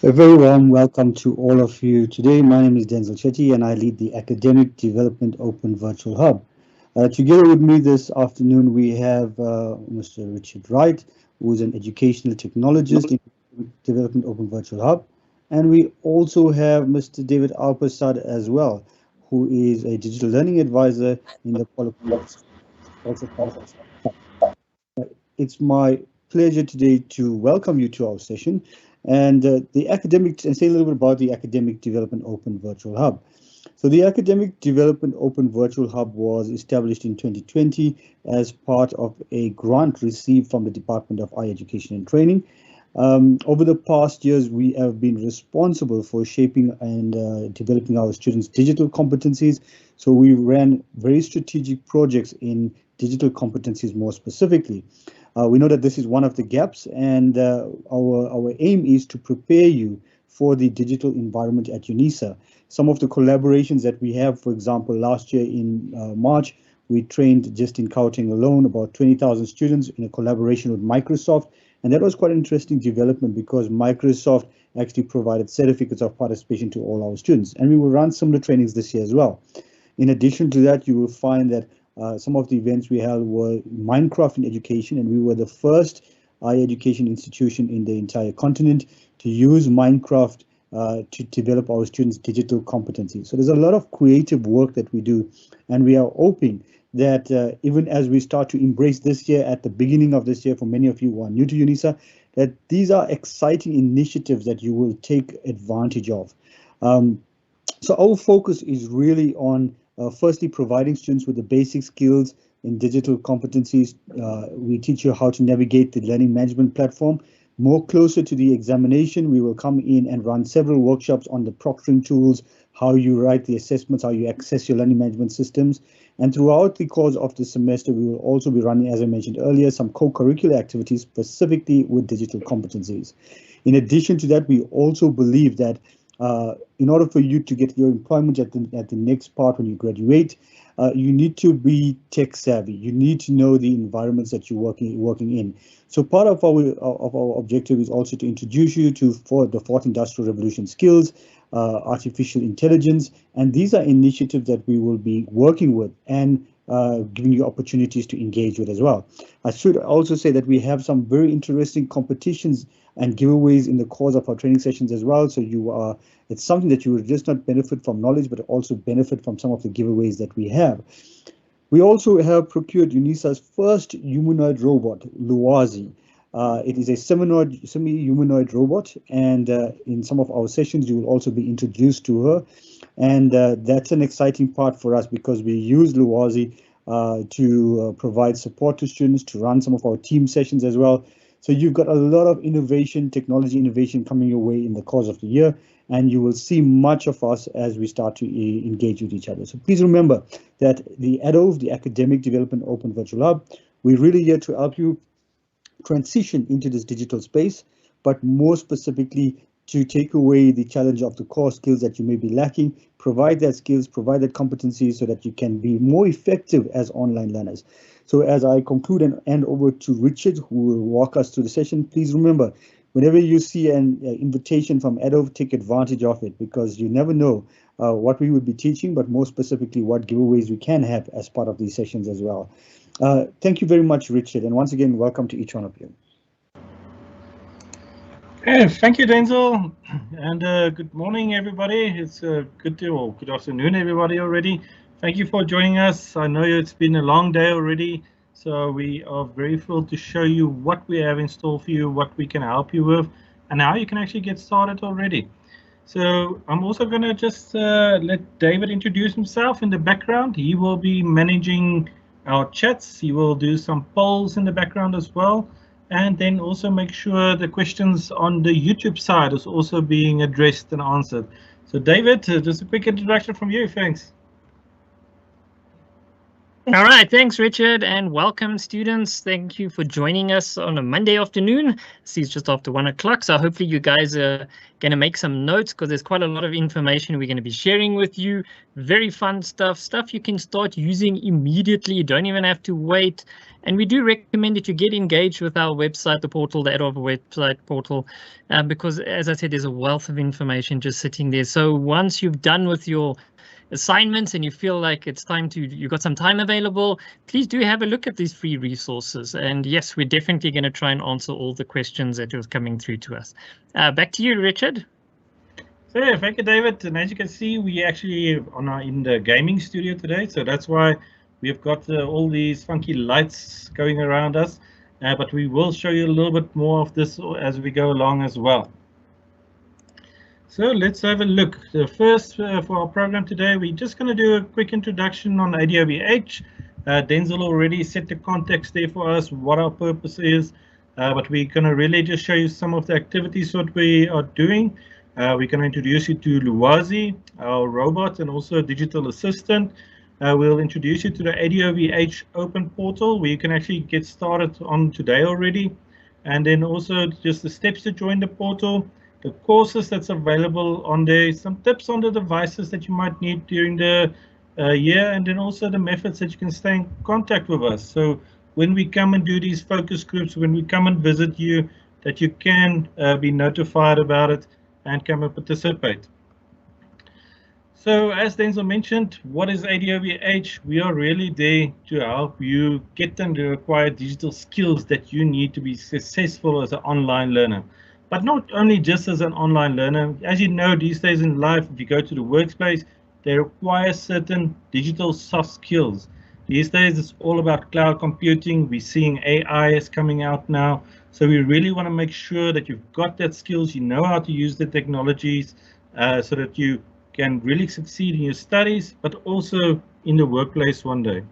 A very warm welcome to all of you today. My name is Denzel Chetty and I lead the Academic Development Open Virtual Hub. Together with me this afternoon, we have Mr. Richard Wright, who is an educational technologist in Development Open Virtual Hub. And we also have Mr. David Alpersad as well, who is a digital learning advisor in the Polycom, also part of us. It's my pleasure today to welcome you to our session and say a little bit about the Academic Development Open Virtual Hub. So the Academic Development Open Virtual Hub was established in 2020 as part of a grant received from the Department of Higher Education and Training. Over the past years, we have been responsible for shaping and developing our students' digital competencies. So we ran very strategic projects in digital competencies more specifically. We know that this is one of the gaps, and our aim is to prepare you for the digital environment at UNISA. Some of the collaborations that we have, for example, last year in March, we trained just in Gauteng alone about 20,000 students in a collaboration with Microsoft. And that was quite an interesting development because Microsoft actually provided certificates of participation to all our students. And we will run similar trainings this year as well. In addition to that, you will find that some of the events we held were Minecraft in education, and we were the first higher education institution in the entire continent to use Minecraft to develop our students' digital competencies. So there's a lot of creative work that we do, and we are hoping that even as we start to embrace this year, at the beginning of this year, for many of you who are new to UNISA, that these are exciting initiatives that you will take advantage of. So our focus is really on firstly, providing students with the basic skills in digital competencies. We teach you how to navigate the learning management platform. More closer to the examination, we will come in and run several workshops on the proctoring tools, how you write the assessments, how you access your learning management systems. And throughout the course of the semester, we will also be running, as I mentioned earlier, some co-curricular activities specifically with digital competencies. In addition to that, we also believe that in order for you to get your employment at the next part when you graduate, you need to be tech savvy. You need to know the environments that you're working in. So part of our objective is also to introduce you to the fourth industrial revolution skills, artificial intelligence, and these are initiatives that we will be working with and giving you opportunities to engage with as well. I should also say that we have some very interesting competitions and giveaways in the course of our training sessions as well. So it's something that you will just not benefit from knowledge, but also benefit from some of the giveaways that we have. We also have procured UNISA's first humanoid robot, Luwazi. It is a semi-humanoid robot, and in some of our sessions, you will also be introduced to her. And that's an exciting part for us because we use Luwazi to provide support to students, to run some of our team sessions as well. So you've got a lot of technology innovation coming your way in the course of the year, and you will see much of us as we start to engage with each other. So please remember that the ADOV, the Academic Development Open Virtual Hub, we're really here to help you transition into this digital space, but more specifically to take away the challenge of the core skills that you may be lacking, provide that skills, provide that competency so that you can be more effective as online learners. So as I conclude and hand over to Richard, who will walk us through the session, please remember, whenever you see an invitation from ADOV, take advantage of it because you never know what we would be teaching, but more specifically what giveaways we can have as part of these sessions as well. Thank you very much, Richard, and once again, welcome to each one of you. Thank you, Denzel, and good morning, everybody. It's good afternoon, everybody already. Thank you for joining us. I know it's been a long day already, so we are very thrilled to show you what we have in store for you, what we can help you with, and how you can actually get started already. So I'm also going to just let David introduce himself in the background. He will be managing our chats. He will do some polls in the background as well. And then also make sure the questions on the YouTube side is also being addressed and answered. So David, just a quick introduction from you, thanks. All right, thanks, Richard, and welcome, students. Thank you for joining us on a Monday afternoon. See, it's just after 1 o'clock, so hopefully you guys are going to make some notes because there's quite a lot of information we're going to be sharing with you. Very fun stuff you can start using immediately. You don't even have to wait. And we do recommend that you get engaged with our website, the portal, the Adolph website portal, because, as I said, there's a wealth of information just sitting there. So once you've done with your assignments and you feel like it's time to, you've got some time available, please do have a look at these free resources. And yes, we're definitely going to try and answer all the questions that are coming through to us. Back to you, Richard. So yeah, thank you, David. And as you can see, we actually in the gaming studio today. So that's why we've got all these funky lights going around us. But we will show you a little bit more of this as we go along as well. So let's have a look. The first for our program today, we're just going to do a quick introduction on ADOVH. Denzel already set the context there for us, what our purpose is, but we're going to really just show you some of the activities what we are doing. We're going to introduce you to Luwazi, our robot, and also a digital assistant. We'll introduce you to the ADOVH open portal, where you can actually get started on today already. And then also just the steps to join the portal, the courses that's available on there, some tips on the devices that you might need during the year, and then also the methods that you can stay in contact with us. So when we come and do these focus groups, when we come and visit you, that you can be notified about it and come and participate. So as Denzel mentioned, what is ADOVH? We are really there to help you get them the required digital skills that you need to be successful as an online learner. But not only just as an online learner. As you know, these days in life, if you go to the workplace, they require certain digital soft skills. These days, it's all about cloud computing. We're seeing AI is coming out now. So we really want to make sure that you've got that skills, you know how to use the technologies so that you can really succeed in your studies, but also in the workplace one day.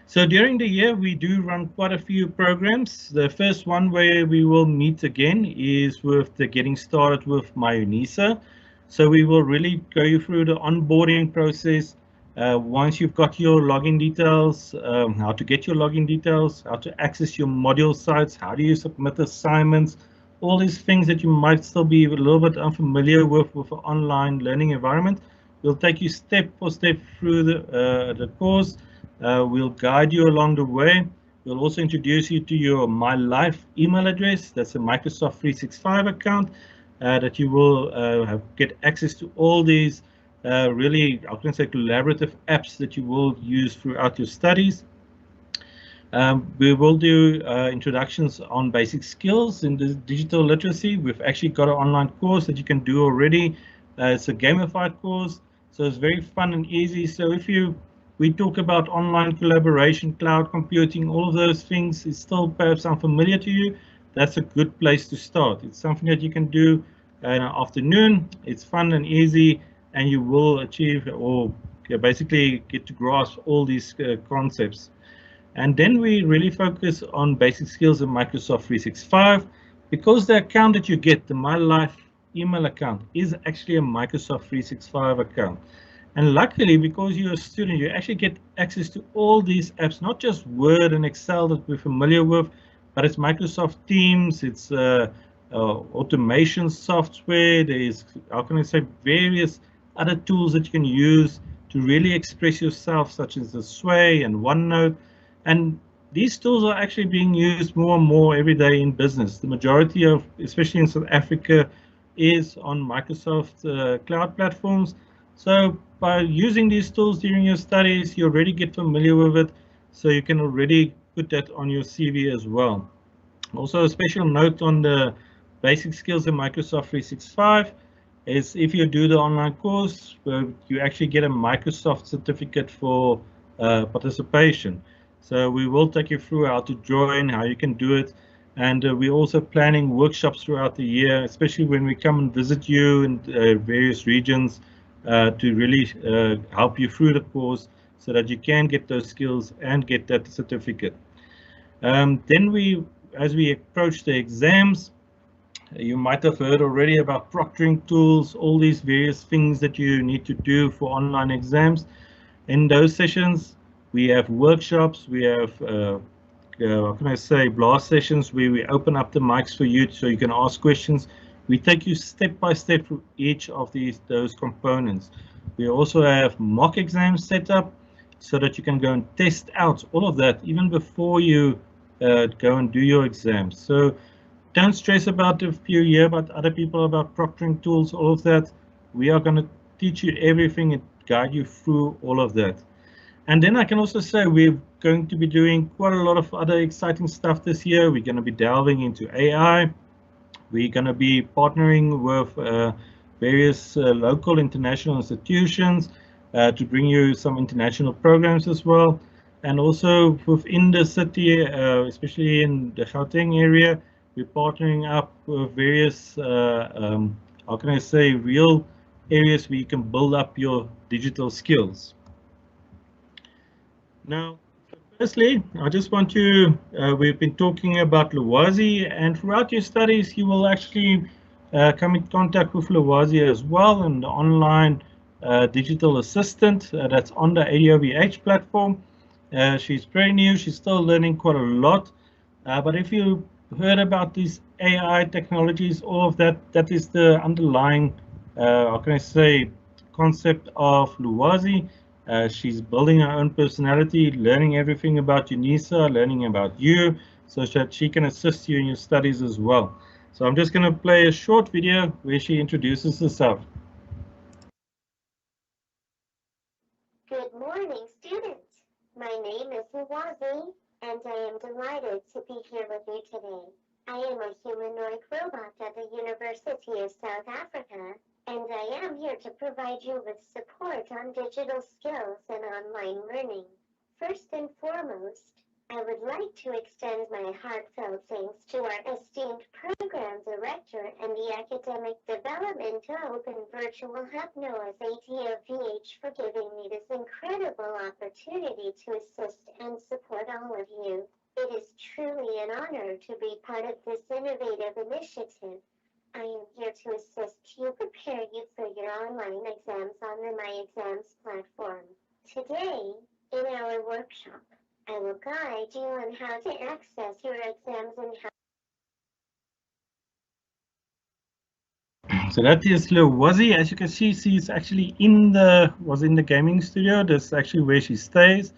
So during the year, we do run quite a few programs. The first one where we will meet again is with the Getting Started with MyUnisa. So we will really go you through the onboarding process. Once you've got your login details, how to get your login details, how to access your module sites, how do you submit assignments, all these things that you might still be a little bit unfamiliar with an online learning environment. We'll take you step for step through the course. We'll guide you along the way. We'll also introduce you to your MyLife email address. That's a Microsoft 365 account that you will get access to all these really, I can say, collaborative apps that you will use throughout your studies. We will do introductions on basic skills in the digital literacy. We've actually got an online course that you can do already. It's a gamified course, so it's very fun and easy. So if we talk about online collaboration, cloud computing, all of those things is still perhaps unfamiliar to you, that's a good place to start. It's something that you can do in an afternoon. It's fun and easy, and you will achieve or basically get to grasp all these concepts. And then we really focus on basic skills in Microsoft 365, because the account that you get, the MyLife email account, is actually a Microsoft 365 account. And luckily, because you're a student, you actually get access to all these apps, not just Word and Excel that we're familiar with, but it's Microsoft Teams, it's automation software, there's, how can I say, various other tools that you can use to really express yourself, such as the Sway and OneNote. And these tools are actually being used more and more every day in business. The majority of, especially in South Africa, is on Microsoft cloud platforms. So by using these tools during your studies, you already get familiar with it, so you can already put that on your CV as well. Also, a special note on the basic skills in Microsoft 365 is if you do the online course, you actually get a Microsoft certificate for participation. So we will take you through how to join, how you can do it. And we're also planning workshops throughout the year, especially when we come and visit you in various regions, to really help you through the course so that you can get those skills and get that certificate. Then as we approach the exams, you might have heard already about proctoring tools, all these various things that you need to do for online exams. In those sessions, We have workshops, we have how can I say, blast sessions where we open up the mics for you so you can ask questions. We take you step by step through each of those components. We also have mock exams set up so that you can go and test out all of that even before you go and do your exams. So don't stress about if you hear about other people about proctoring tools, all of that. We are going to teach you everything and guide you through all of that. And then I can also say we're going to be doing quite a lot of other exciting stuff this year. We're going to be delving into AI. We're going to be partnering with various local international institutions to bring you some international programs as well. And also within the city, especially in the Gauteng area, we're partnering up with various, how can I say, real areas where you can build up your digital skills. Now, firstly, I just want to, we've been talking about Lwazi, and throughout your studies, you will actually come in contact with Lwazi as well, and the online digital assistant that's on the ADOVH platform. She's very new, she's still learning quite a lot, but if you heard about these AI technologies, all of that, that is the underlying, how can I say, concept of Lwazi. She's building her own personality, learning everything about UNISA, learning about you, so that she can assist you in your studies as well. So I'm just going to play a short video where she introduces herself. Good morning, students. My name is Lwazi, and I am delighted to be here with you today. I am a humanoid robot at the University of South Africa, and I am here to provide you with support on digital skills and online learning. First and foremost, I would like to extend my heartfelt thanks to our esteemed program director and the Academic Development Open Virtual Hub NOAA's ADOVH for giving me this incredible opportunity to assist and support all of you. It is truly an honor to be part of this innovative initiative. I am here to assist you, prepare you for your online exams on the My Exams platform. Today, in our workshop, I will guide you on how to access your exams and how. So that is Lwazi. As you can see, she's actually was in the gaming studio. That's actually where she stays.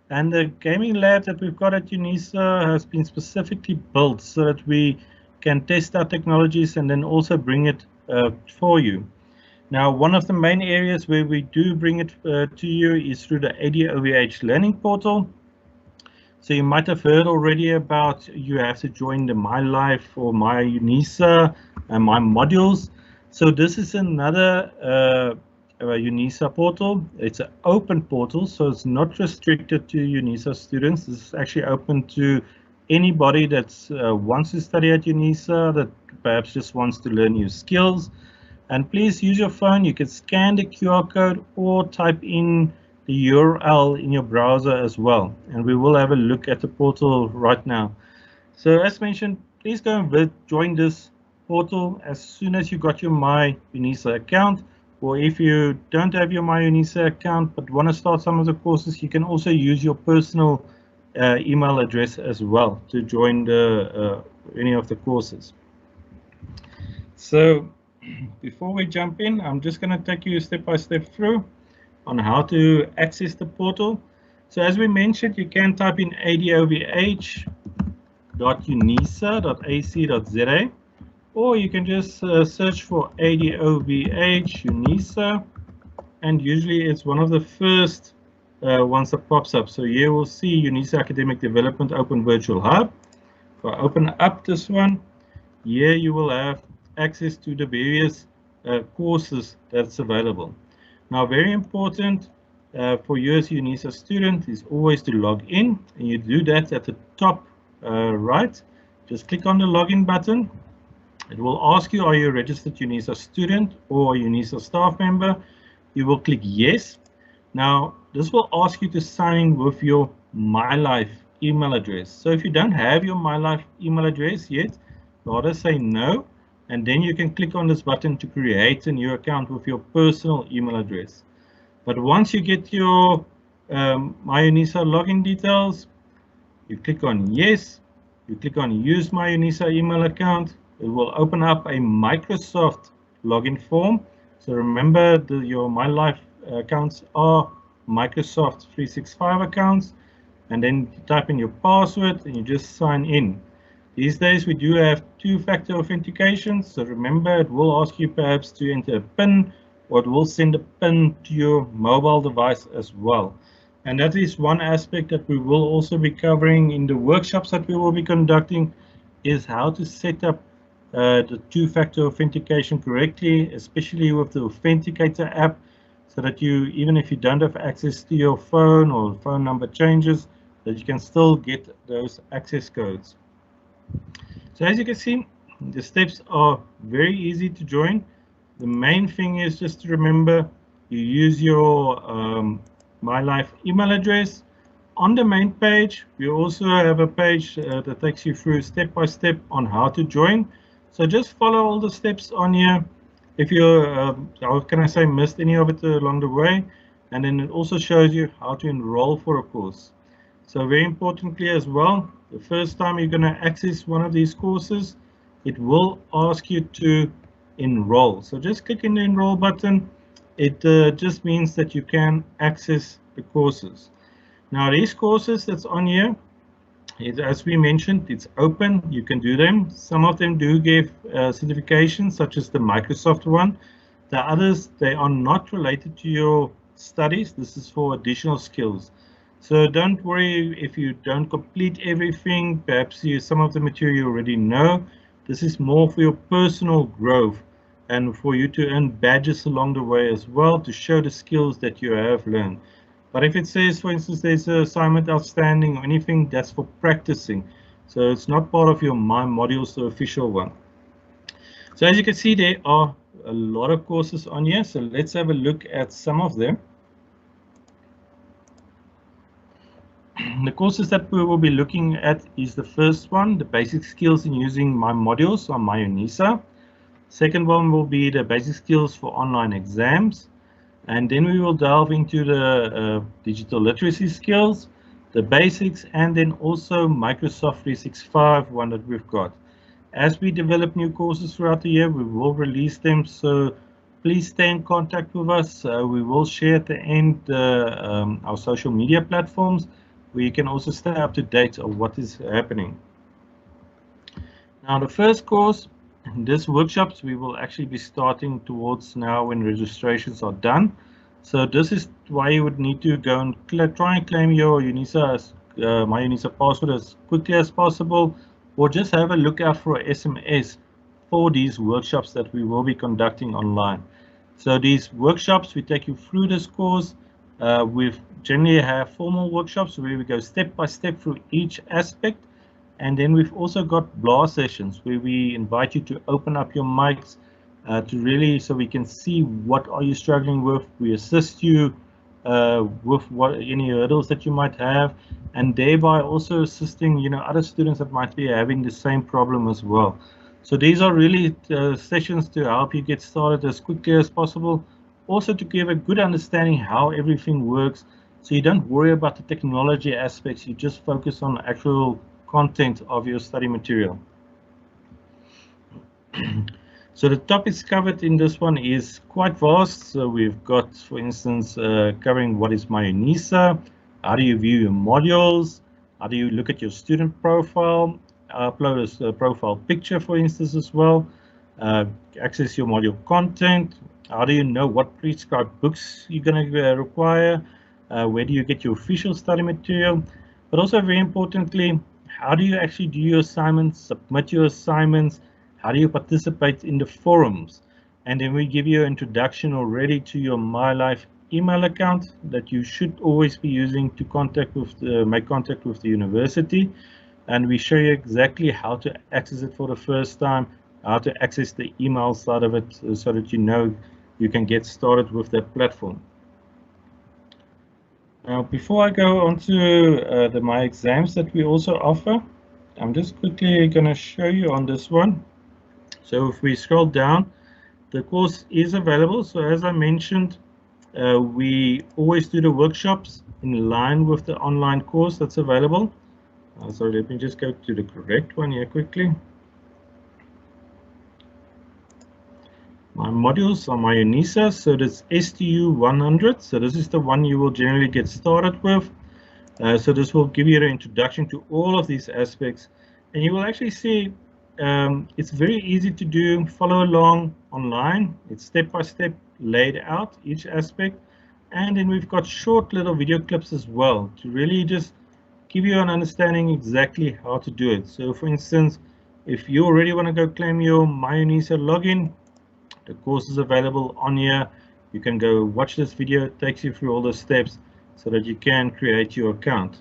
And the gaming lab that we've got at UNISA has been specifically built so that we can test our technologies and then also bring it for you. Now, one of the main areas where we do bring it to you is through the ADOVH Learning Portal. So you might have heard already about you have to join the My Life or My UNISA and My Modules. So this is another UNISA portal. It's an open portal, so it's not restricted to UNISA students. This is actually open to anybody that wants to study at UNISA, that perhaps just wants to learn new skills. And please use your phone. You can scan the QR code or type in the URL in your browser as well. And we will have a look at the portal right now. So as mentioned, please go and join this portal as soon as you got your My UNISA account. Or if you don't have your My UNISA account but want to start some of the courses, you can also use your personal email address as well to join any of the courses. So before we jump in, I'm just going to take you step by step through on how to access the portal. So as we mentioned, you can type in adovh.unisa.ac.za, or you can just search for ADOVH UNISA, and usually it's one of the first ones that pops up. So here we'll see UNISA Academic Development Open Virtual Hub. If I open up this one, here you will have access to the various courses that's available. Now, very important for you as a UNISA student is always to log in, and you do that at the top right. Just click on the login button. It will ask you, are you a registered UNISA student or a UNISA staff member? You will click yes. Now, this will ask you to sign in with your MyLife email address. So if you don't have your MyLife email address yet, rather say no, and then you can click on this button to create a new account with your personal email address. But once you get your My UNISA login details. You click on yes. You click on use my UNISA email account. It will open up a Microsoft login form. So remember, your My Life accounts are Microsoft 365 accounts. And then you type in your password and you just sign in. These days we do have two-factor authentication, so remember it will ask you perhaps to enter a PIN, or it will send a PIN to your mobile device as well. And that is one aspect that we will also be covering in the workshops that we will be conducting, is how to set up the two-factor authentication correctly, especially with the Authenticator app, so that you, even if you don't have access to your phone or phone number changes, that you can still get those access codes. So as you can see, the steps are very easy to join. The main thing is just to remember, you use your My Life email address. On the main page, we also have a page that takes you through step by step on how to join. So just follow all the steps on here. If you, how can I say, missed any of it along the way, and then it also shows you how to enroll for a course. So very importantly as well, the first time you're going to access one of these courses, it will ask you to enroll. So just click in the enroll button. It just means that you can access the courses. Now these courses that's on here, as we mentioned, it's open. You can do them. Some of them do give certifications, such as the Microsoft one. The others, they are not related to your studies. This is for additional skills. So don't worry if you don't complete everything. Perhaps some of the material you already know. This is more for your personal growth and for you to earn badges along the way as well, to show the skills that you have learned. But if it says, for instance, there's an assignment outstanding or anything, that's for practicing. So it's not part of your My Modules, the official one. So as you can see, there are a lot of courses on here. So let's have a look at some of them. The courses that we will be looking at is the first one, the basic skills in using My Modules on My UNISA. Second one will be the basic skills for online exams. And then we will delve into the digital literacy skills, the basics, and then also Microsoft 365 one that we've got. As we develop new courses throughout the year, we will release them. So please stay in contact with us. We will share at the end our social media platforms, where you can also stay up to date of what is happening. Now the first course, this workshops we will actually be starting towards now when registrations are done. So this is why you would need to go and try and claim your UNISA, My UNISA password as quickly as possible, or just have a look out for SMS for these workshops that we will be conducting online. So these workshops, we take you through this course. We generally have formal workshops where we go step by step through each aspect. And then we've also got blast sessions where we invite you to open up your mics to really, so we can see what are you struggling with. We assist you with any hurdles that you might have, and thereby also assisting other students that might be having the same problem as well. So these are really sessions to help you get started as quickly as possible, also to give a good understanding how everything works, so you don't worry about the technology aspects. You just focus on the actual content of your study material. So the topics covered in this one is quite vast. So we've got, for instance, covering what is My UNISA, how do you view your modules, how do you look at your student profile, upload a profile picture, for instance, as well, access your module content, how do you know what prescribed books you're going to require, where do you get your official study material, but also very importantly, how do you actually do your assignments, submit your assignments, how do you participate in the forums? And then we give you an introduction already to your My Life email account that you should always be using to make contact with the university. And we show you exactly how to access it for the first time, how to access the email side of it, so that you can get started with that platform. Now, before I go on to the My Exams that we also offer, I'm just quickly going to show you on this one. So if we scroll down, the course is available. So as I mentioned, we always do the workshops in line with the online course that's available. So let me just go to the correct one here quickly. My modules are my UNISA, so that's STU 100. So this is the one you will generally get started with. So this will give you an introduction to all of these aspects, and you will actually see it's very easy to do. Follow along online. It's step by step laid out, each aspect. And then we've got short little video clips as well to really just give you an understanding exactly how to do it. So for instance, if you already want to go claim your MyUNISA login, the course is available on here. You can go watch this video. It takes you through all the steps so that you can create your account.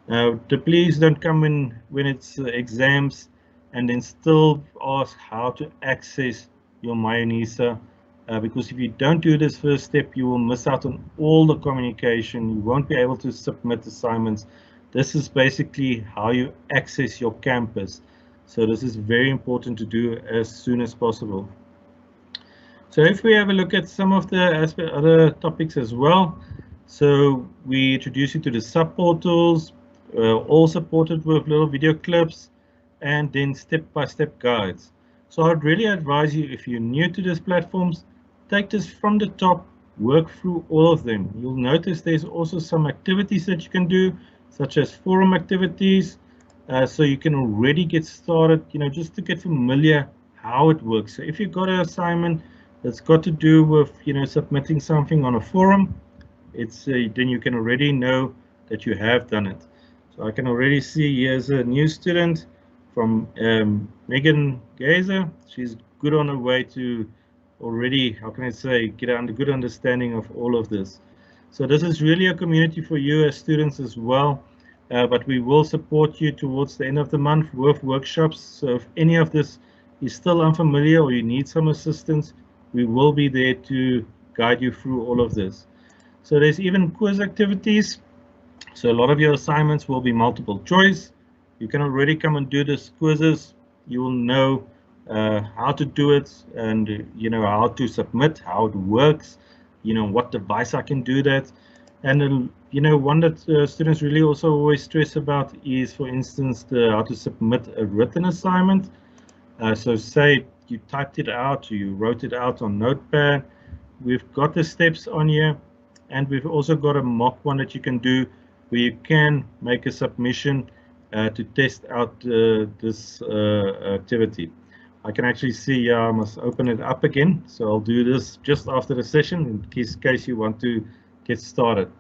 Now, please don't come in when it's exams and then still ask how to access your MyUNISA. Because if you don't do this first step, you will miss out on all the communication. You won't be able to submit assignments. This is basically how you access your campus. So this is very important to do as soon as possible. So if we have a look at some of the other topics as well. So we introduce you to the subportals, all supported with little video clips, and then step-by-step guides. So I'd really advise you, if you're new to these platforms, take this from the top, work through all of them. You'll notice there's also some activities that you can do, such as forum activities. So you can already get started, just to get familiar how it works. So if you've got an assignment that's got to do with, submitting something on a forum, it's then you can already know that you have done it. So I can already see here's a new student from Megan Gazer. She's good on her way to already, how can I say, get a good understanding of all of this. So this is really a community for you as students as well, but we will support you towards the end of the month with workshops. So if any of this is still unfamiliar or you need some assistance, we will be there to guide you through all of this. So there's even quiz activities. So a lot of your assignments will be multiple choice. You can already come and do these quizzes. You will know how to do it, and how to submit, how it works, what device I can do that. And one that students really also always stress about is, for instance, how to submit a written assignment. So say you typed it out, or you wrote it out on Notepad. We've got the steps on here, and we've also got a mock one that you can do where you can make a submission to test out this activity. I can actually see I must open it up again, so I'll do this just after the session in case you want to get started.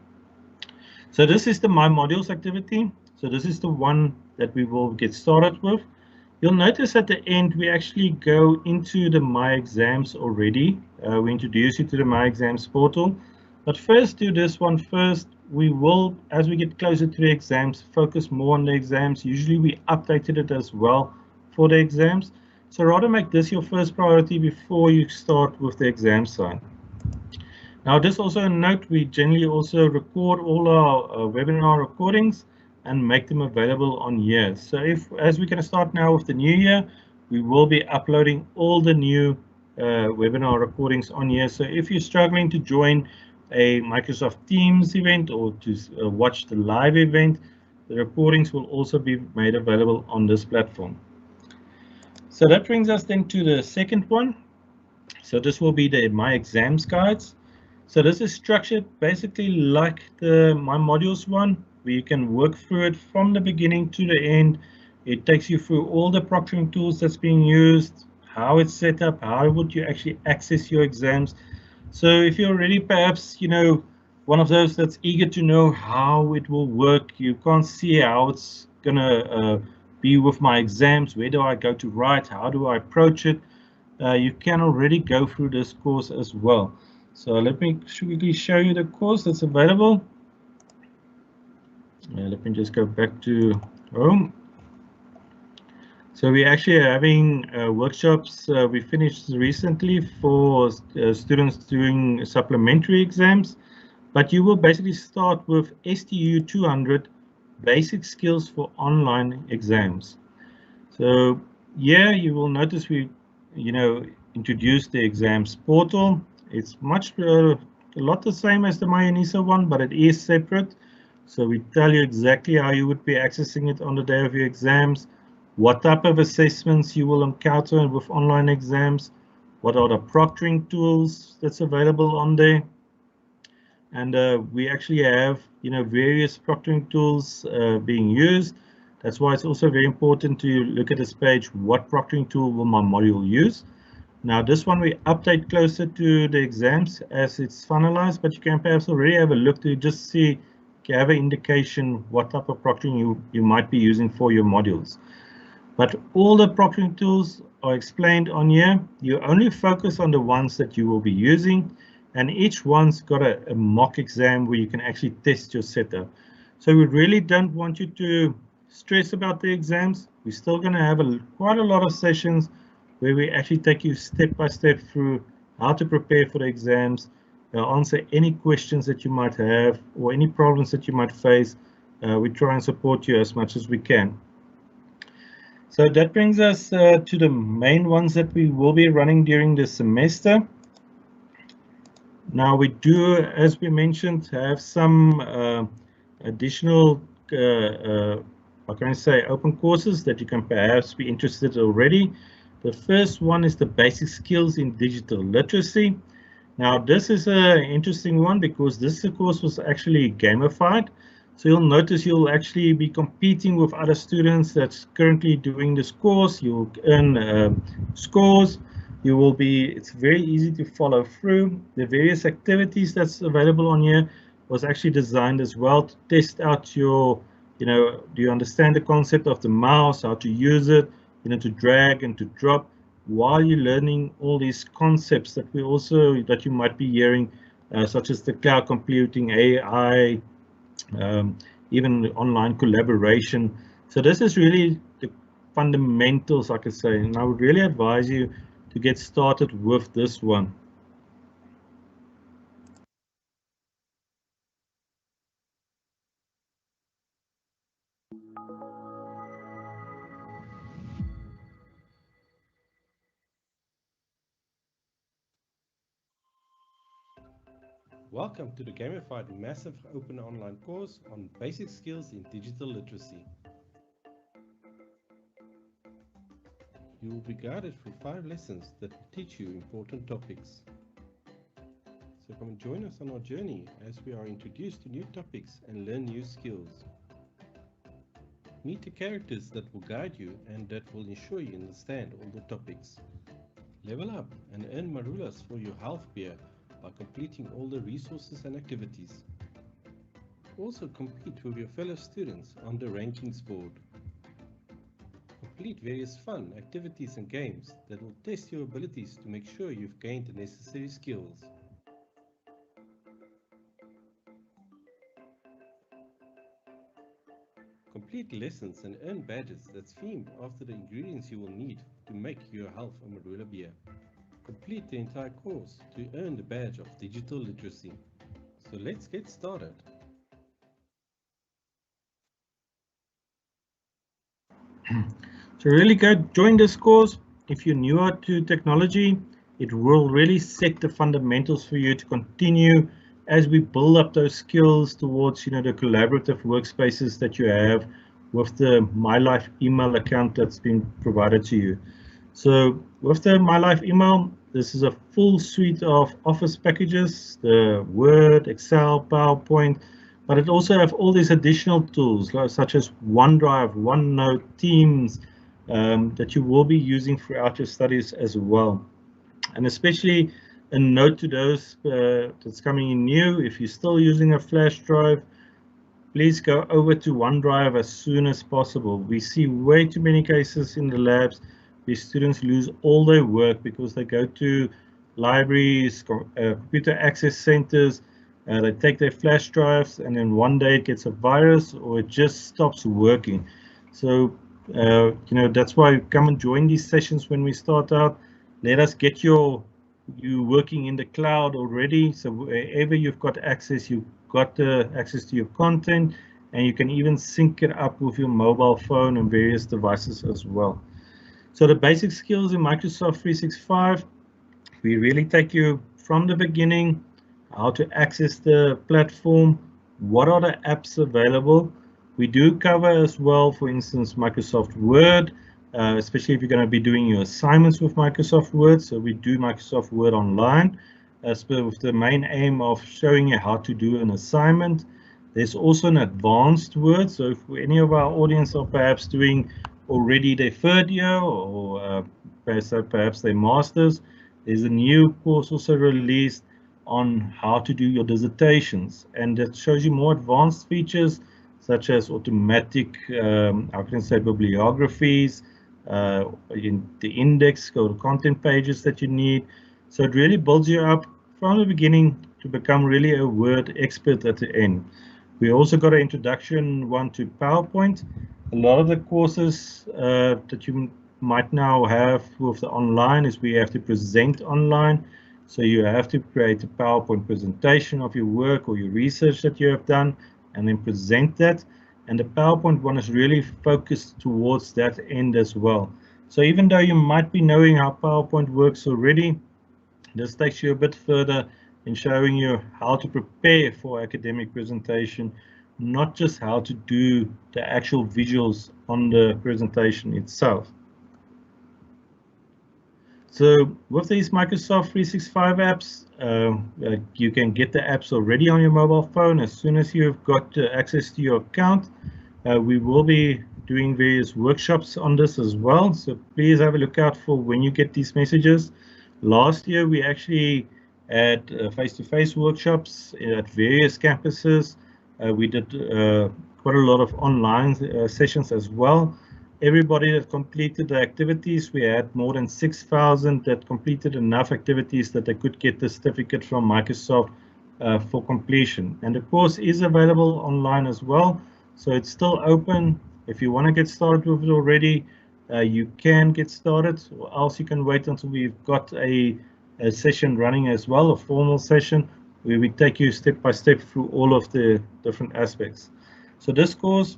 So this is the My Modules activity. So this is the one that we will get started with. You'll notice at the end we actually go into the My Exams already. We introduce you to the My Exams portal. But first, do this one first. We will, as we get closer to the exams, focus more on the exams. Usually we updated it as well for the exams. So rather make this your first priority before you start with the exam side. Now, just also a note, we generally also record all our webinar recordings and make them available on here. So as we're going to start now with the new year, we will be uploading all the new webinar recordings on here. So if you're struggling to join a Microsoft Teams event or to watch the live event, the recordings will also be made available on this platform. So that brings us then to the second one. So this will be the My Exams guides. So this is structured basically like the My Modules one, where you can work through it from the beginning to the end. It takes you through all the proctoring tools that's being used, how it's set up, how would you actually access your exams. So if you're already perhaps, one of those that's eager to know how it will work, you can't see how it's gonna be with my exams, where do I go to write, how do I approach it, you can already go through this course as well. So let me quickly show you the course that's available. Let me just go back to home. So we're actually having workshops we finished recently for students doing supplementary exams, but you will basically start with STU 200 basic skills for online exams. So yeah, you will notice we introduced the exams portal. It's much a lot the same as the MyUNISA one, but it is separate. So we tell you exactly how you would be accessing it on the day of your exams, what type of assessments you will encounter with online exams, what are the proctoring tools that's available on there. And we actually have, various proctoring tools being used. That's why it's also very important to look at this page, what proctoring tool will my module use. Now this one we update closer to the exams as it's finalized, but you can perhaps already have a look to just see, have an indication what type of proctoring you might be using for your modules. But all the proctoring tools are explained on here. You only focus on the ones that you will be using, and each one's got a mock exam where you can actually test your setup. So we really don't want you to stress about the exams. We're still going to have quite a lot of sessions where we actually take you step by step through how to prepare for the exams, answer any questions that you might have or any problems that you might face. We try and support you as much as we can. So that brings us to the main ones that we will be running during the semester. Now we do, as we mentioned, have some additional, how can I say, open courses that you can perhaps be interested already. The first one is the basic skills in digital literacy. Now this is an interesting one because this course was actually gamified. So you'll notice you'll actually be competing with other students that's currently doing this course. You'll earn scores. You will be, it's very easy to follow through. The various activities that's available on here was actually designed as well to test out your, do you understand the concept of the mouse, how to use it, to drag and to drop while you're learning all these concepts that you might be hearing, such as the cloud computing, AI, even online collaboration. So this is really the fundamentals, I could say, and I would really advise you to get started with this one. Welcome to the gamified massive open online course on basic skills in digital literacy. You will be guided through 5 lessons that will teach you important topics. So come and join us on our journey as we are introduced to new topics and learn new skills. Meet the characters that will guide you and that will ensure you understand all the topics. Level up and earn marulas for your health beer by completing all the resources and activities. Also compete with your fellow students on the rankings board. Complete various fun activities and games that will test your abilities to make sure you've gained the necessary skills. Complete lessons and earn badges that's themed after the ingredients you will need to make your health a marula beer. Complete the entire course to earn the badge of digital literacy. So let's get started. So really go join this course. If you're newer to technology, it will really set the fundamentals for you to continue as we build up those skills towards the collaborative workspaces that you have with the MyLife email account that's been provided to you. So with the MyLife email, this is a full suite of Office packages, the Word, Excel, PowerPoint, but it also have all these additional tools such as OneDrive, OneNote, Teams, that you will be using throughout your studies as well. And especially a note to those that's coming in new, if you're still using a flash drive, please go over to OneDrive as soon as possible. We see way too many cases in the labs where students lose all their work because they go to libraries, computer access centers, they take their flash drives, and then one day it gets a virus or it just stops working. So that's why come and join these sessions when we start out. Let us get you working in the cloud already. So wherever you've got access, you've got access to your content, and you can even sync it up with your mobile phone and various devices as well. So the basic skills in Microsoft 365, we really take you from the beginning, how to access the platform, what are the apps available. We do cover as well, for instance, Microsoft Word, especially if you're going to be doing your assignments with Microsoft Word. So we do Microsoft Word online, with the main aim of showing you how to do an assignment. There's also an advanced Word. So if any of our audience are perhaps doing already their third year or perhaps their masters, there's a new course also released on how to do your dissertations, and that shows you more advanced features such as automatic, how can I say, bibliographies, in the index, go to content pages that you need. So it really builds you up from the beginning to become really a Word expert at the end. We also got an introduction one to PowerPoint. A lot of the courses that you might now have with the online is we have to present online. So you have to create a PowerPoint presentation of your work or your research that you have done and then present that. And the PowerPoint one is really focused towards that end as well. So even though you might be knowing how PowerPoint works already, this takes you a bit further in showing you how to prepare for academic presentation, not just how to do the actual visuals on the presentation itself. So with these Microsoft 365 apps, you can get the apps already on your mobile phone as soon as you've got access to your account. We will be doing various workshops on this as well, so please have a look out for when you get these messages. Last year we actually had face-to-face workshops at various campuses. We did quite a lot of online sessions as well. Everybody that completed the activities, we had more than 6,000 that completed enough activities that they could get the certificate from Microsoft for completion. And the course is available online as well, so it's still open. If you want to get started with it already, you can get started, or else you can wait until we've got a session running as well, a formal session, where we take you step by step through all of the different aspects. So this course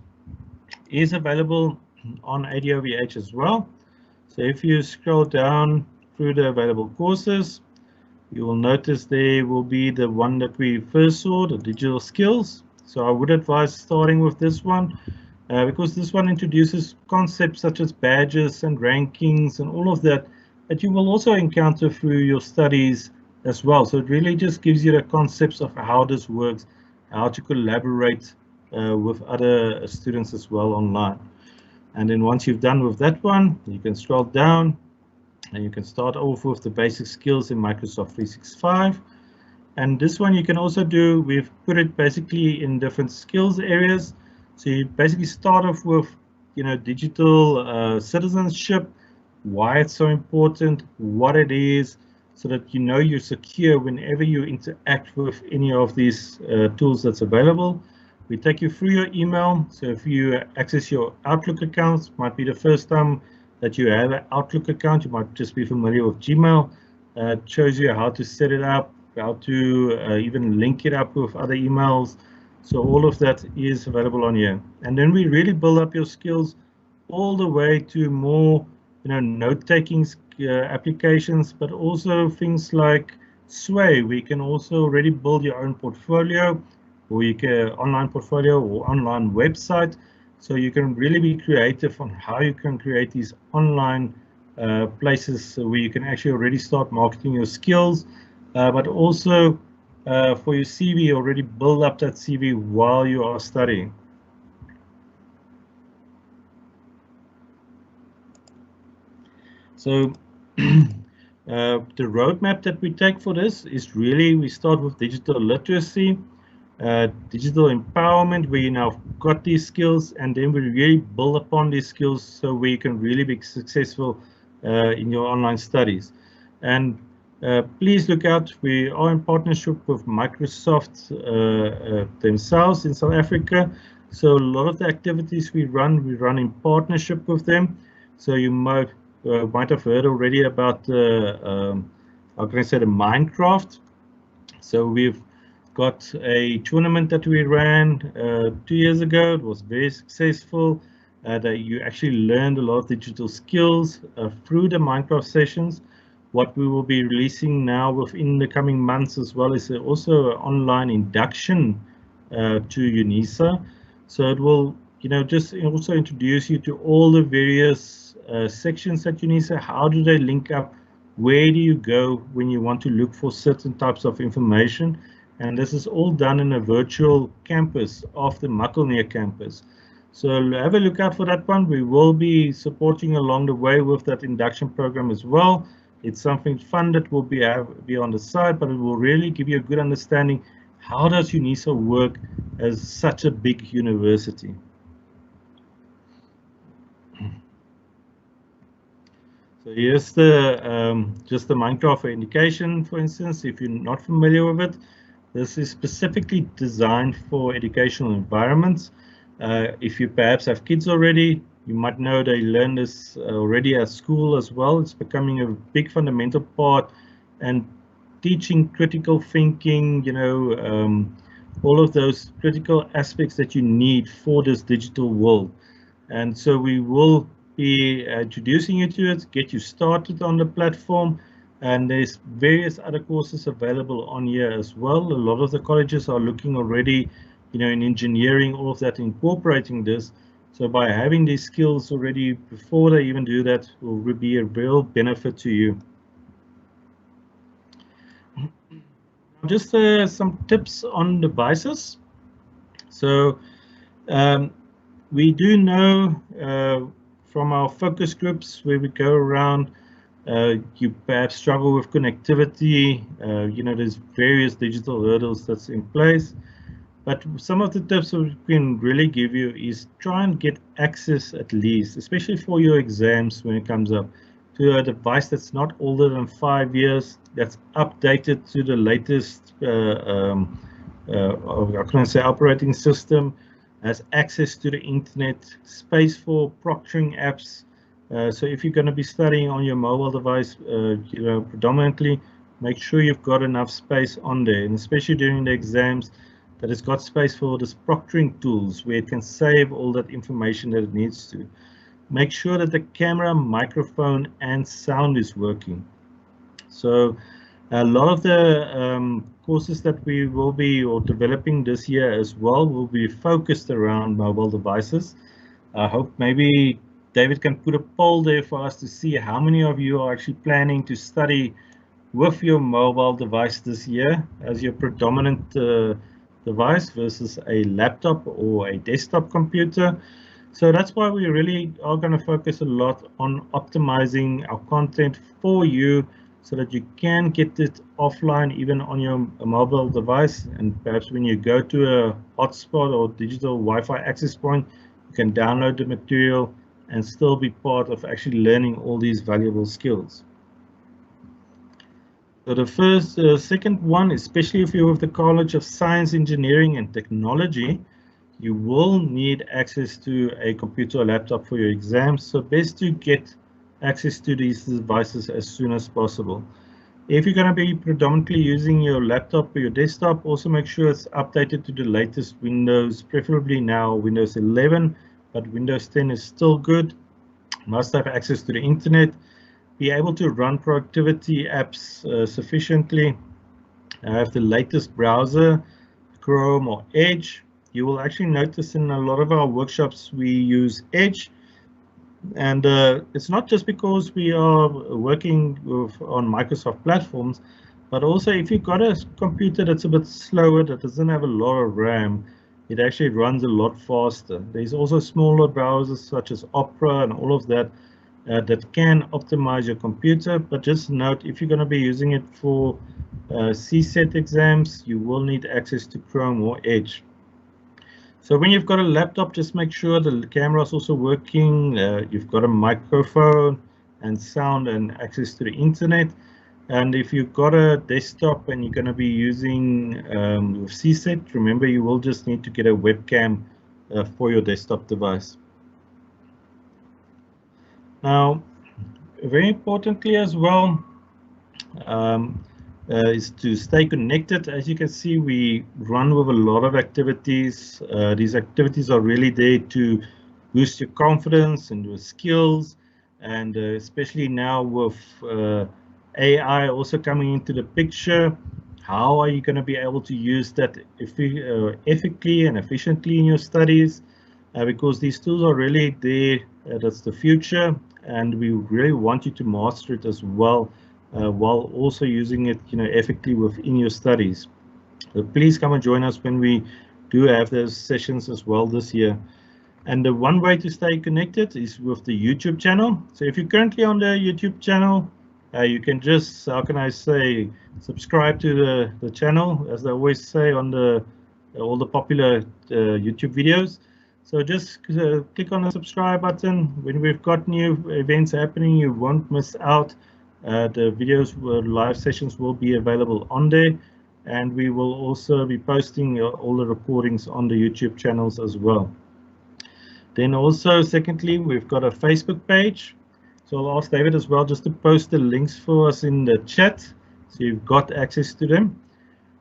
is available on ADOVH as well. So if you scroll down through the available courses, you will notice there will be the one that we first saw, the digital skills. So I would advise starting with this one because this one introduces concepts such as badges and rankings and all of that you will also encounter through your studies as well. So it really just gives you the concepts of how this works, how to collaborate with other students as well online. And then once you've done with that one, you can scroll down and you can start off with the basic skills in Microsoft 365. And this one you can also do, we've put it basically in different skills areas. So you basically start off with, digital citizenship, why it's so important, what it is, so that you know you're secure whenever you interact with any of these tools that's available. We take you through your email. So if you access your Outlook accounts, might be the first time that you have an Outlook account, you might just be familiar with Gmail. It shows you how to set it up, how to even link it up with other emails. So all of that is available on here. And then we really build up your skills all the way to more, note-taking applications, but also things like Sway. We can also already build your own portfolio, or you can online portfolio or online website. So you can really be creative on how you can create these online places where you can actually already start marketing your skills, but also for your CV, already build up that CV while you are studying. So the roadmap that we take for this is really, we start with digital literacy, digital empowerment, where you now got these skills, and then we really build upon these skills so we can really be successful in your online studies. And please look out, we are in partnership with Microsoft themselves in South Africa. So a lot of the activities we run in partnership with them. So you might have heard already about how can I say, the Minecraft. So we've got a tournament that we ran 2 years ago. It was very successful. That you actually learned a lot of digital skills through the Minecraft sessions. What we will be releasing now within the coming months as well is also an online induction to UNISA. So it will, just also introduce you to all the various sections at UNISA. How do they link up? Where do you go when you want to look for certain types of information? And this is all done in a virtual campus of the Makelneer campus. So have a look out for that one. We will be supporting along the way with that induction program as well. It's something fun that will be on the side, but it will really give you a good understanding. How does UNISA work as such a big university? So here's the just the Minecraft for education, for instance. If you're not familiar with it, this is specifically designed for educational environments. If you perhaps have kids already, you might know they learn this already at school as well. It's becoming a big fundamental part, and teaching critical thinking, all of those critical aspects that you need for this digital world. And so we will be introducing you to it, get you started on the platform, and there's various other courses available on here as well. A lot of the colleges are looking already, in engineering, all of that, incorporating this. So by having these skills already before they even do that will be a real benefit to you. Just some tips on devices. So we do know from our focus groups where we go around, you perhaps struggle with connectivity. There's various digital hurdles that's in place. But some of the tips that we can really give you is try and get access, at least, especially for your exams when it comes up, to a device that's not older than 5 years, that's updated to the latest operating system, has access to the internet, space for proctoring apps. So if you're going to be studying on your mobile device, predominantly, make sure you've got enough space on there, and especially during the exams, that it's got space for this proctoring tools where it can save all that information that it needs to. Make sure that the camera, microphone, and sound is working. So a lot of the courses that we will be developing this year as well will be focused around mobile devices. I hope maybe David can put a poll there for us to see how many of you are actually planning to study with your mobile device this year as your predominant device versus a laptop or a desktop computer. So that's why we really are going to focus a lot on optimizing our content for you so that you can get it offline even on your mobile device, and perhaps when you go to a hotspot or digital Wi-Fi access point, you can download the material and still be part of actually learning all these valuable skills. So the second one, especially if you're with the College of Science, Engineering and Technology, you will need access to a computer or laptop for your exams. So best to get access to these devices as soon as possible. If you're going to be predominantly using your laptop or your desktop, also make sure it's updated to the latest Windows, preferably now Windows 11, but Windows 10 is still good. Must have access to the internet. Be able to run productivity apps sufficiently. Have the latest browser, Chrome or Edge. You will actually notice in a lot of our workshops we use Edge, and it's not just because we are working on Microsoft platforms, but also if you've got a computer that's a bit slower, that doesn't have a lot of RAM, it actually runs a lot faster. There's also smaller browsers such as Opera and all of that that can optimize your computer, but just note, if you're going to be using it for CSET exams, you will need access to Chrome or Edge. So when you've got a laptop, just make sure the camera is also working, you've got a microphone and sound and access to the internet. And if you've got a desktop and you're going to be using CSET, remember you will just need to get a webcam for your desktop device. Now, very importantly as well, is to stay connected. As you can see, we run with a lot of activities. These activities are really there to boost your confidence and your skills, and especially now with AI also coming into the picture, how are you going to be able to use that ethically and efficiently in your studies, because these tools are really there. That's the future, and we really want you to master it as well, while also using it, ethically within your studies. So please come and join us when we do have those sessions as well this year. And the one way to stay connected is with the YouTube channel. So if you're currently on the YouTube channel, you can just, how can I say, subscribe to the channel, as they always say on all the popular YouTube videos. So just click on the subscribe button. When we've got new events happening, you won't miss out. The videos, live sessions will be available on there. And we will also be posting all the recordings on the YouTube channels as well. Then also, secondly, we've got a Facebook page. So I'll ask David as well just to post the links for us in the chat, so you've got access to them.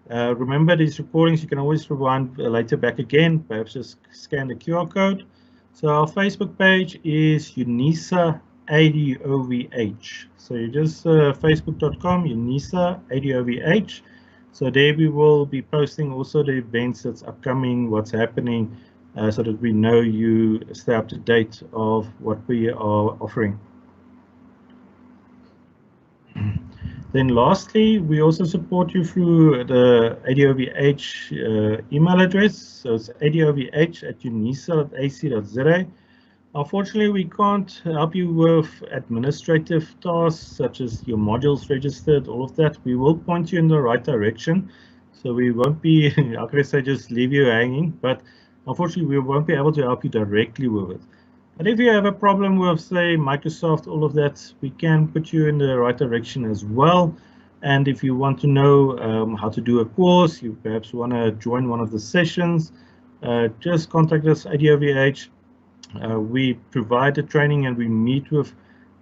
Remember, these recordings you can always rewind later back again, perhaps just scan the QR code. So our Facebook page is UNISA ADOVH. So you just facebook.com UNISA ADOVH. So there we will be posting also the events that's upcoming, what's happening, so that we know you stay up to date of what we are offering. Then lastly, we also support you through the ADOVH email address. So it's adovh@unisa.ac.za. Unfortunately, we can't help you with administrative tasks such as your modules registered, all of that. We will point you in the right direction. So we won't be, how can I say, just leave you hanging, but unfortunately, we won't be able to help you directly with it. But if you have a problem with, say, Microsoft, all of that, we can put you in the right direction as well. And if you want to know how to do a course, you perhaps want to join one of the sessions, just contact us, ADOVH. We provide the training and we meet with,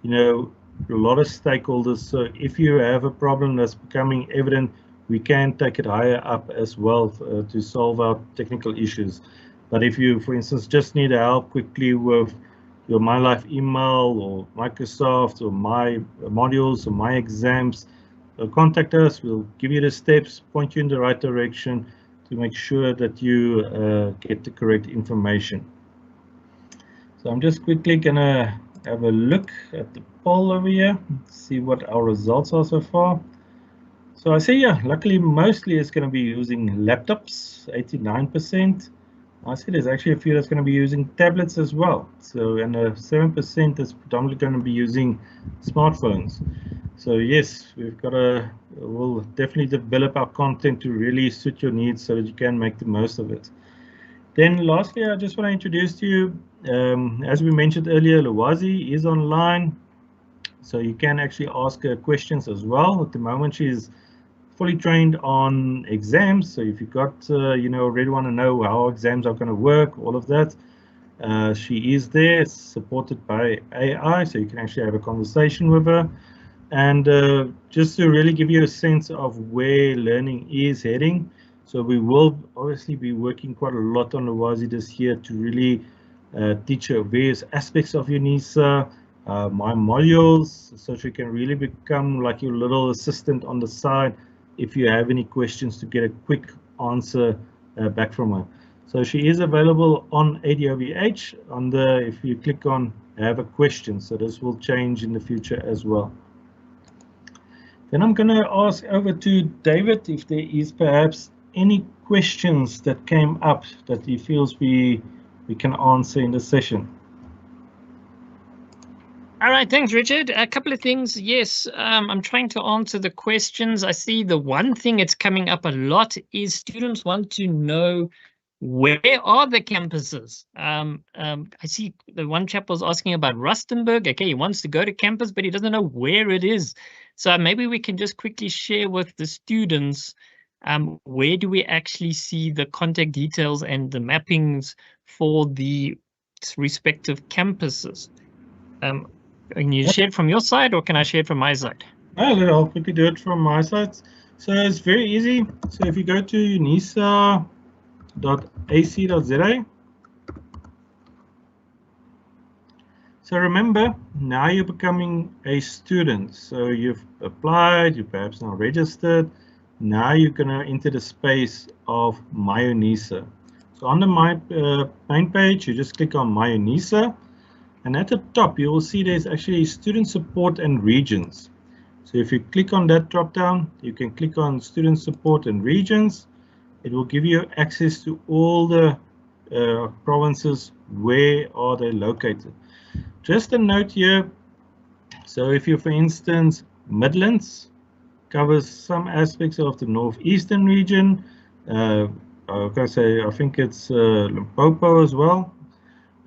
a lot of stakeholders. So if you have a problem that's becoming evident, we can take it higher up as well to solve our technical issues. But if you, for instance, just need help quickly with your MyLife email or Microsoft or my modules or my exams, contact us. We'll give you the steps, point you in the right direction to make sure that you get the correct information. So I'm just quickly going to have a look at the poll over here, see what our results are so far. So I see, yeah, luckily mostly it's going to be using laptops, 89%. I see there's actually a few that's going to be using tablets as well. So, and 7% is predominantly going to be using smartphones. So yes, we'll definitely develop our content to really suit your needs so that you can make the most of it. Then lastly, I just want to introduce to you, as we mentioned earlier, Lwazi is online. So you can actually ask her questions as well. At the moment, she's fully trained on exams. So if you've got, already want to know how exams are going to work, all of that, she is there, supported by AI. So you can actually have a conversation with her. And just to really give you a sense of where learning is heading. So we will obviously be working quite a lot on Lwazi this year to really teach her various aspects of UNISA, my modules, so she can really become like your little assistant on the side if you have any questions to get a quick answer back from her. So she is available on ADOVH if you click on have a question. So this will change in the future as well. Then I'm going to ask over to David if there is perhaps any questions that came up that he feels we can answer in the session. All right, thanks, Richard. A couple of things. Yes, I'm trying to answer the questions. I see the one thing that's coming up a lot is students want to know where are the campuses. I see the one chap was asking about Rustenburg. Okay, he wants to go to campus, but he doesn't know where it is. So maybe we can just quickly share with the students where do we actually see the contact details and the mappings for the respective campuses. Can you share it from your side or can I share it from my side? I'll quickly do it from my side. So it's very easy. So if you go to unisa.ac.za. So remember, now you're becoming a student. So you've applied, you perhaps now registered. Now you're going to enter the space of My UNISA. So on the main page, you just click on My UNISA, and at the top you will see there's actually student support and regions. So if you click on that drop down, you can click on student support and regions. It will give you access to all the provinces. Where are they located? Just a note here. So if you, for instance, Midlands covers some aspects of the northeastern region. I think it's Limpopo as well.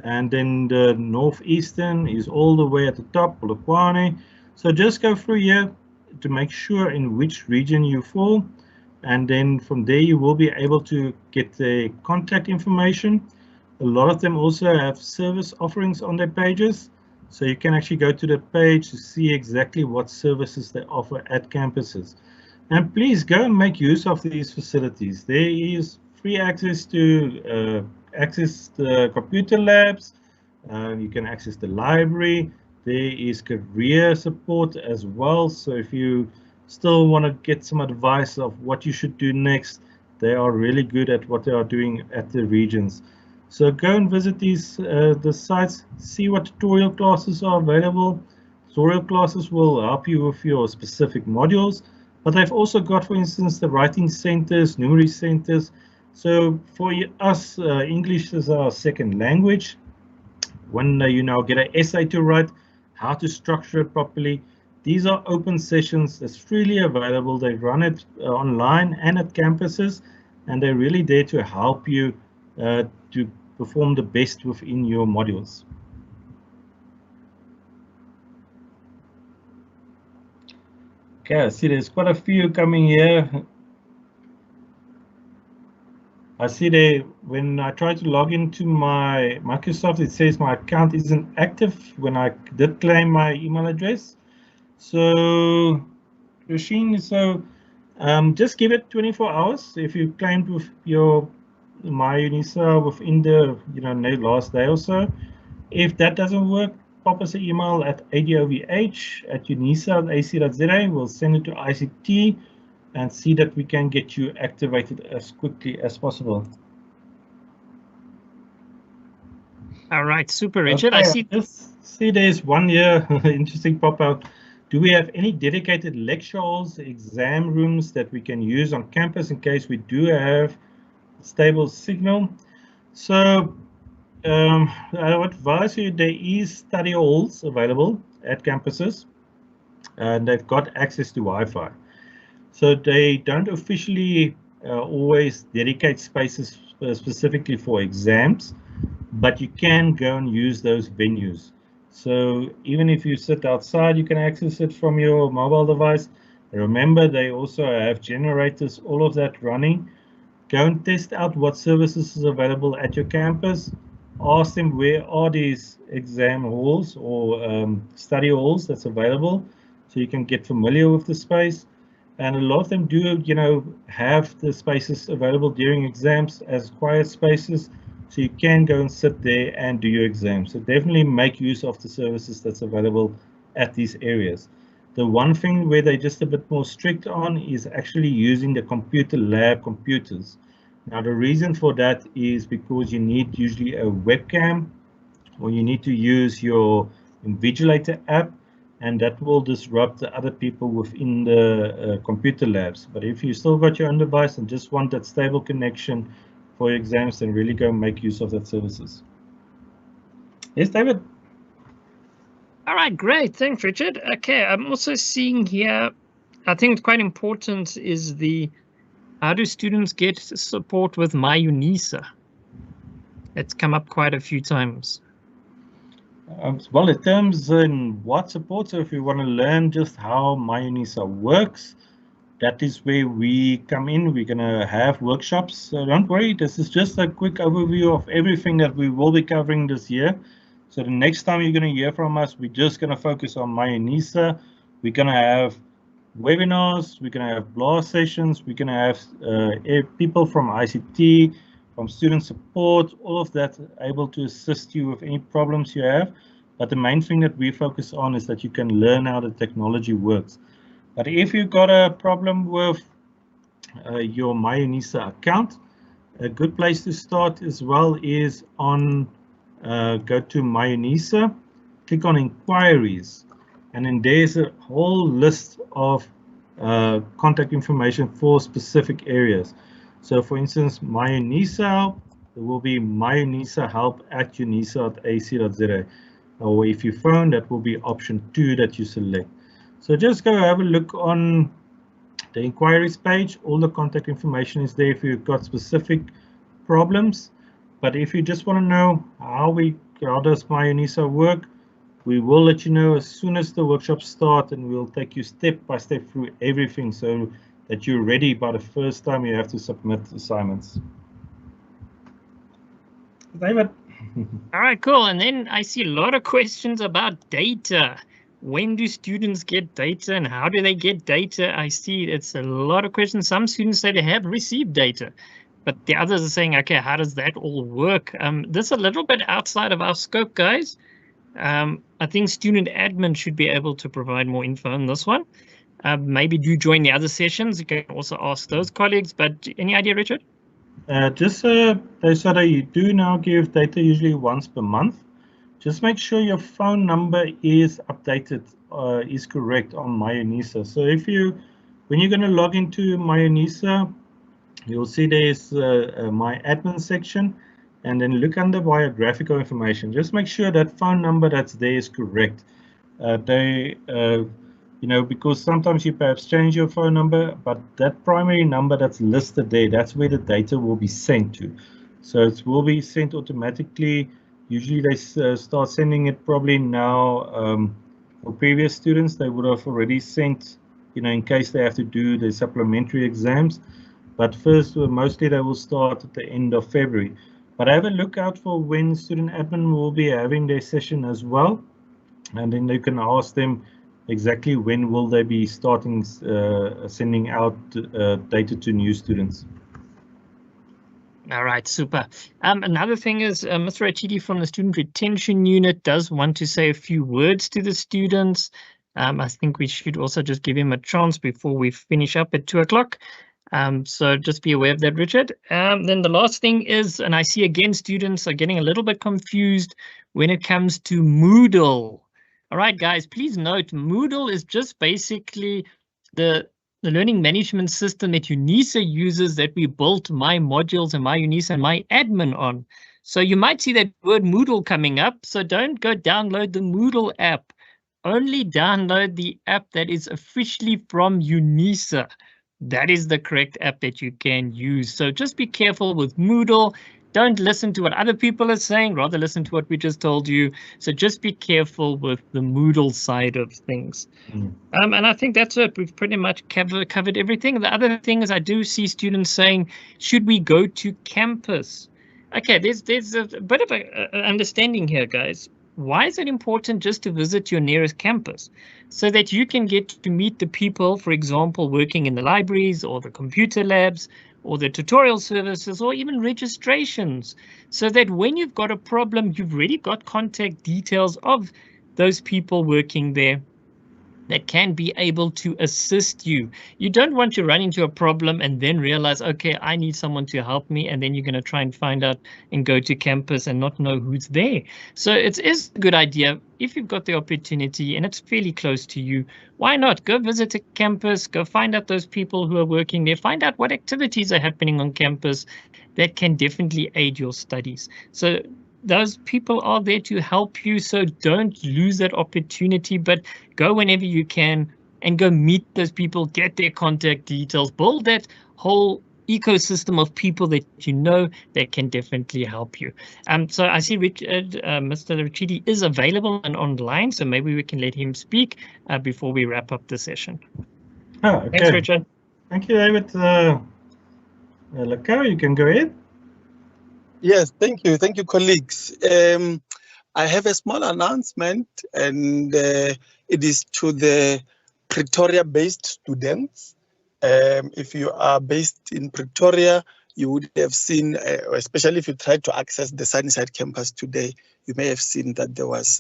And then the northeastern is all the way at the top, Polokwane. So just go through here to make sure in which region you fall. And then from there you will be able to get the contact information. A lot of them also have service offerings on their pages. So you can actually go to the page to see exactly what services they offer at campuses. And please go and make use of these facilities. There is free access to access the computer labs. You can access the library. There is career support as well. So if you still want to get some advice of what you should do next, they are really good at what they are doing at the regions. So go and visit these the sites, see what tutorial classes are available. Tutorial classes will help you with your specific modules, but they've also got, for instance, the writing centers, numeracy centers. So for us, English is our second language. When you now get an essay to write, how to structure it properly. These are open sessions that's freely available. They run it online and at campuses, and they're really there to help you to perform the best within your modules. Okay, I see there's quite a few coming here. I see there, when I try to log into my Microsoft, it says my account isn't active when I did claim my email address. So, Rasheen, so just give it 24 hours. If you claimed with your My UNISA within the last day or so, if that doesn't work, pop us an email at adovh@unisa.ac.za. We'll send it to ICT and see that we can get you activated as quickly as possible. All right, super, Richard. Okay, I see there's one here, interesting pop out. Do we have any dedicated lecture halls, exam rooms that we can use on campus in case we do have stable signal? So I would advise you, there is study halls available at campuses, and they've got access to Wi-Fi. So they don't officially always dedicate spaces specifically for exams, but you can go and use those venues. So even if you sit outside, you can access it from your mobile device. Remember, they also have generators, all of that running. Go and test out what services is available at your campus. Ask them where are these exam halls or study halls that's available, so you can get familiar with the space. And a lot of them do, have the spaces available during exams as quiet spaces, so you can go and sit there and do your exam. So definitely make use of the services that's available at these areas. The one thing where they're just a bit more strict on is actually using the computer lab computers. Now the reason for that is because you need usually a webcam, or you need to use your Invigilator app, and that will disrupt the other people within the computer labs. But if you still got your own device and just want that stable connection for your exams, then really go make use of that services. Yes, David? All right, great. Thanks, Richard. Okay, I'm also seeing here, I think it's quite important is how do students get support with My UNISA? It's come up quite a few times. Well, in terms in what support, so if you want to learn just how My UNISA works, that is where we come in. We're going to have workshops. So don't worry, this is just a quick overview of everything that we will be covering this year. So the next time you're going to hear from us, we're just going to focus on My UNISA. We're going to have webinars, we're going to have blast sessions, we're going to have people from ICT, from student support, all of that able to assist you with any problems you have. But the main thing that we focus on is that you can learn how the technology works. But if you've got a problem with your MyUnisa account. A good place to start as well is on go to MyUnisa, click on inquiries, and then there's a whole list of contact information for specific areas. So for instance, MyUnisa help, there will be MyUnisa help at unisa.ac.za. Or if you phone, that will be option 2 that you select. So just go have a look on the inquiries page. All the contact information is there if you've got specific problems. But if you just want to know how does MyUnisa work, we will let you know as soon as the workshops start, and we'll take you step by step through everything so that you're ready by the first time you have to submit assignments. David. All right, cool. And then I see a lot of questions about data. When do students get data and how do they get data? I see it's a lot of questions. Some students say they have received data, but the others are saying, okay, how does that all work? This is a little bit outside of our scope, guys. I think student admin should be able to provide more info on this one. Maybe do join the other sessions. You can also ask those colleagues, but any idea, Richard? Just they said that you do now give data usually once per month. Just make sure your phone number is updated, is correct on MyUnisa. So when you're going to log into MyUnisa, you'll see there's my admin section, and then look under biographical information. Just make sure that phone number that's there is correct. Because sometimes you perhaps change your phone number, but that primary number that's listed there, that's where the data will be sent to. So it will be sent automatically. Usually they start sending it probably now. For previous students, they would have already sent, in case they have to do the supplementary exams. But first, mostly they will start at the end of February. But have a look out for when student admin will be having their session as well. And then you can ask them exactly when will they be starting sending out data to new students. All right, super. Another thing is Mr. Rachidi from the Student Retention Unit does want to say a few words to the students. I think we should also just give him a chance before we finish up at 2 o'clock. So just be aware of that, Richard. Then the last thing is, and I see again students are getting a little bit confused when it comes to Moodle. All right, guys, please note Moodle is just basically the learning management system that UNISA uses that we built my modules and MyUnisa and MyAdmin on. So you might see that word Moodle coming up. So don't go download the Moodle app. Only download the app that is officially from UNISA. That is the correct app that you can use. So just be careful with Moodle. Don't listen to what other people are saying, rather listen to what we just told you. So just be careful with the Moodle side of things. And I think that's it. We've pretty much covered everything. The other thing is I do see students saying, should we go to campus? Okay, there's a bit of an understanding here, guys. Why is it important just to visit your nearest campus? So that you can get to meet the people, for example, working in the libraries or the computer labs, or the tutorial services, or even registrations, so that when you've got a problem, you've already got contact details of those people working there that can be able to assist you. You don't want to run into a problem and then realize, okay, I need someone to help me, and then you're going to try and find out and go to campus and not know who's there. So it is a good idea if you've got the opportunity and it's fairly close to you. Why not go visit a campus, go find out those people who are working there, find out what activities are happening on campus that can definitely aid your studies. So those people are there to help you, so don't lose that opportunity, but go whenever you can and go meet those people, get their contact details, build that whole ecosystem of people that you know that can definitely help you. So I see Richard, Mr. Rachidi is available and online, so maybe we can let him speak before we wrap up the session. Oh, okay. Thanks, Richard. Thank you, David. Lakau, you can go ahead. Yes, thank you, colleagues. I have a small announcement, and it is to the Pretoria-based students. If you are based in Pretoria, you would have seen, especially if you tried to access the Sunnyside campus today, you may have seen that there was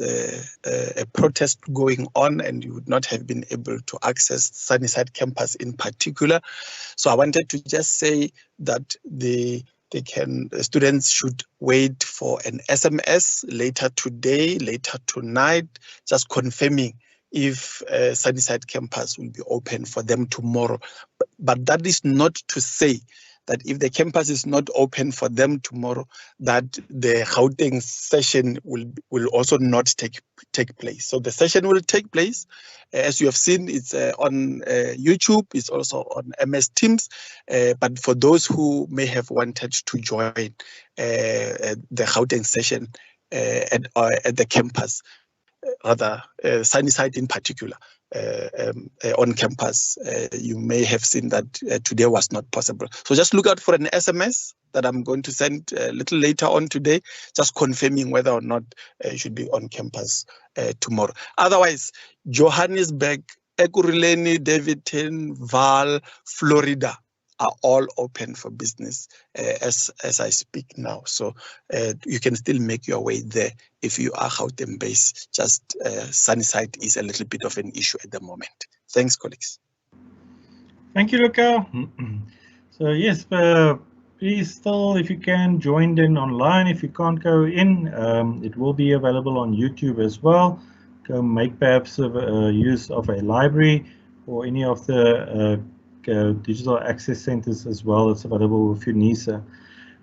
a protest going on and you would not have been able to access Sunnyside campus in particular. So I wanted to just say that the students should wait for an SMS later today, later tonight, just confirming if Sunnyside campus will be open for them tomorrow. But that is not to say that if the campus is not open for them tomorrow, that the Gauteng session will also not take place. So the session will take place. As you have seen, it's on YouTube, it's also on MS Teams. But for those who may have wanted to join the Gauteng session at the campus, rather Sunnyside in particular, on campus, you may have seen that today was not possible. So just look out for an SMS that I'm going to send a little later on today, just confirming whether or not you should be on campus tomorrow. Otherwise, Johannesburg, Ekurhuleni, Davidton, Vaal, Florida are all open for business as I speak now. So you can still make your way there if you are Gauteng based. Just Sunnyside is a little bit of an issue at the moment. Thanks, colleagues. Thank you, Luca. So yes, please still, if you can, join in online. If you can't go in, it will be available on YouTube as well. Go make perhaps use of a library or any of the digital access centers as well that's available with UNISA.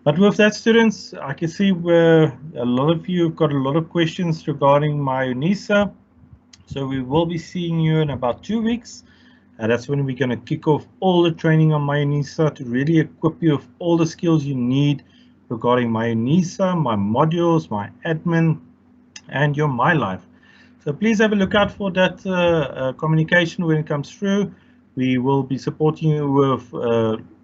But with that, students, I can see where a lot of you have got a lot of questions regarding my UNISA. So we will be seeing you in about 2 weeks. And that's when we're going to kick off all the training on my UNISA to really equip you with all the skills you need regarding my UNISA, my modules, my admin, and your My Life. So please have a look out for that communication when it comes through. We will be supporting you with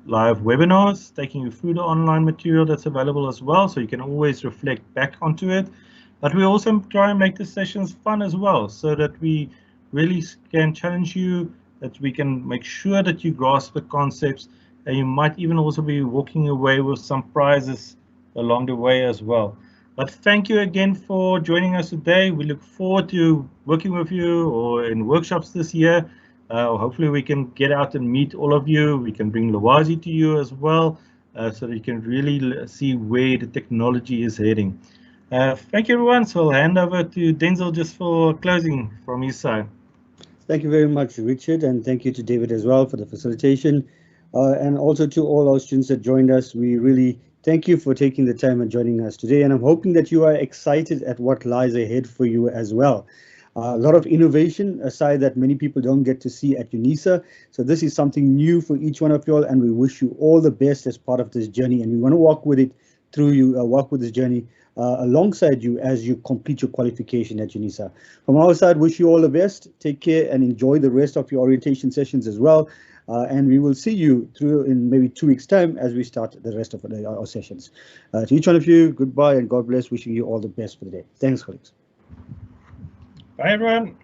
live webinars, taking you through the online material that's available as well, so you can always reflect back onto it. But we also try and make the sessions fun as well, so that we really can challenge you, that we can make sure that you grasp the concepts, and you might even also be walking away with some prizes along the way as well. But thank you again for joining us today. We look forward to working with you or in workshops this year. Hopefully we can get out and meet all of you. We can bring Lwazi to you as well, so that you can really see where the technology is heading. Thank you, everyone. So I'll hand over to Denzel just for closing from his side. Thank you very much, Richard, and thank you to David as well for the facilitation. And also to all our students that joined us. We really thank you for taking the time and joining us today. And I'm hoping that you are excited at what lies ahead for you as well. A lot of innovation, a side that many people don't get to see at UNISA. So this is something new for each one of you all, and we wish you all the best as part of this journey. And we want to walk with it through you, walk with this journey alongside you as you complete your qualification at UNISA. From our side, wish you all the best. Take care and enjoy the rest of your orientation sessions as well. And we will see you through in maybe 2 weeks' time as we start the rest of our sessions. To each one of you, goodbye and God bless. Wishing you all the best for the day. Thanks, colleagues. Bye, everyone.